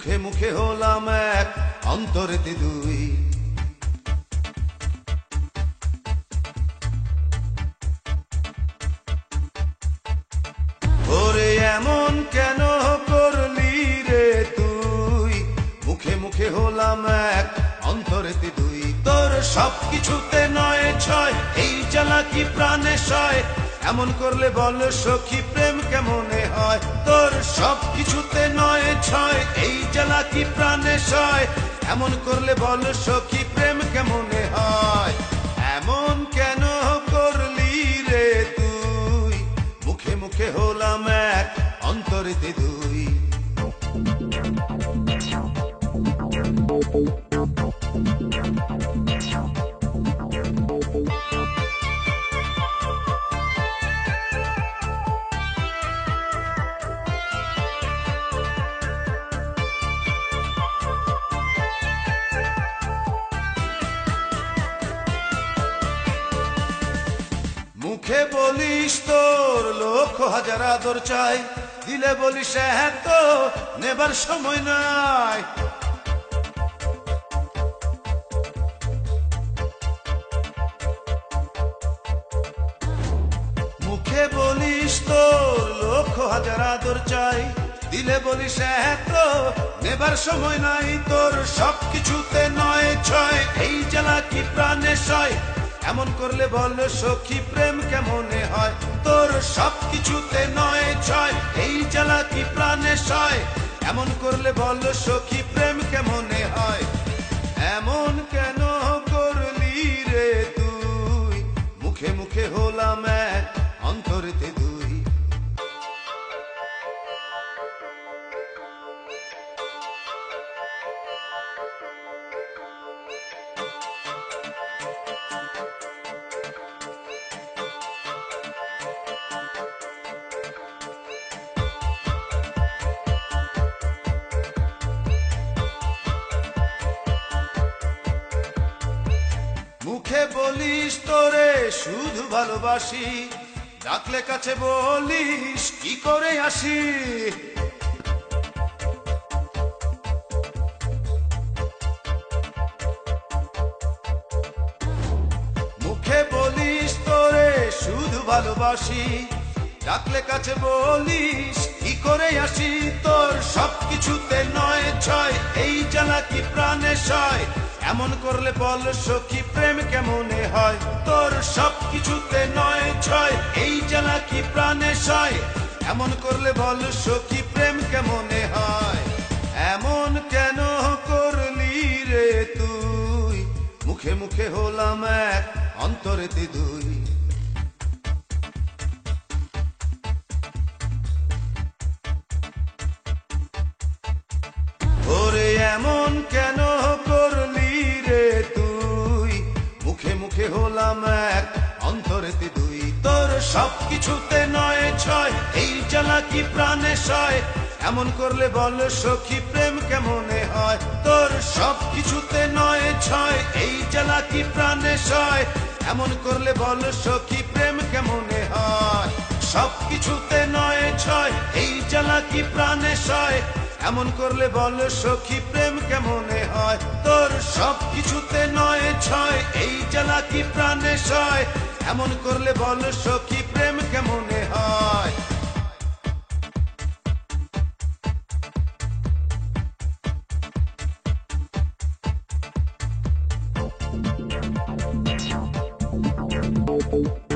মুখে মুখে হলাম এক অন্তরেতে দুই। ওরে এমন কেন করলি রে তুই, মুখে মুখে হলাম এক অন্তরেতে দুই। তোর সবকিছুতে নয় ছয়, এই জ্বালা কি প্রাণে সয়, এমন করলে বল সখী প্রেম কেমনে হয়। তোর সবকিছুতে নয় ছয়, এই জ্বালা কি প্রাণে সয়, এমন করলে বল সখী প্রেম কেমনে হয়। এমন কেন করলি রে তুই, মুখে মুখে হলাম এক অন্তরেতে দুই। মুখে বলিস তোর লক্ষ হাজার আদর চাই, দিলে বলিস হ্যাঁ তো নেবার সময় নাই। মুখে বলিস তোর লক্ষ হাজার আদর চাই, দিলে বলিস হ্যাঁ তো নেবার সময় নাই। তোর সবকিছুতে নয় ছয়, এই জ্বালা কি প্রাণে সয়, এমন করলে বল সখী প্রেম কেমনে হয়। তোর সবকিছুতে নয় ছয়, এই জ্বালা কি প্রাণে সয়, এমন করলে বল সখী প্রেম কেমনে হয়। এমন কেন করলি রে তুই, মুখে মুখে হলাম এক অন্তরেতে দুই। মুখে বলিস তোরে শুধু ভালোবাসি, ডাকলে কাছে বলিস কি করে আসি। মুখে বলিস তোরে শুধু ভালোবাসি, ডাকলে কাছে বলিস কি করে আসি। তোর সবকিছুতে নয় ছয়, এই জ্বালা কি প্রাণে সয়, এমন করলে বল সখী প্রেম কেমনে হয়। তোর সবকিছুতে নয় ছয়, এই জ্বালা কি প্রাণে সয়, এমন করলে বল সখী প্রেম কেমনে হয়। এমন কেন করলি রে তুই, মুখে মুখে হলাম এক অন্তরেতে দুই। ওরে এমন কেন করলি রে তুই, মুখে মুখে হলাম এক অন্তরেতে দুই। তোর সবকিছুতে নয় ছয়, এই জ্বালা কি প্রাণে সয়, এমন করলে বল সখী প্রেম কেমনে হয়। তোর সবকিছুতে নয় ছয়, এই জ্বালা কি প্রাণে সয়, এমন করলে বল সখী প্রেম কেমনে হয়। সবকিছুতে নয় ছয়, এই জ্বালা কি প্রাণে সয়, এমন করলে বল সখী প্রেম কেমনে হয়। তোর সবকিছুতে নয় ছয়, এই জ্বালা কি প্রাণে সয়, এমন করলে বল সখী প্রেম কেমনে হয়। Thank you.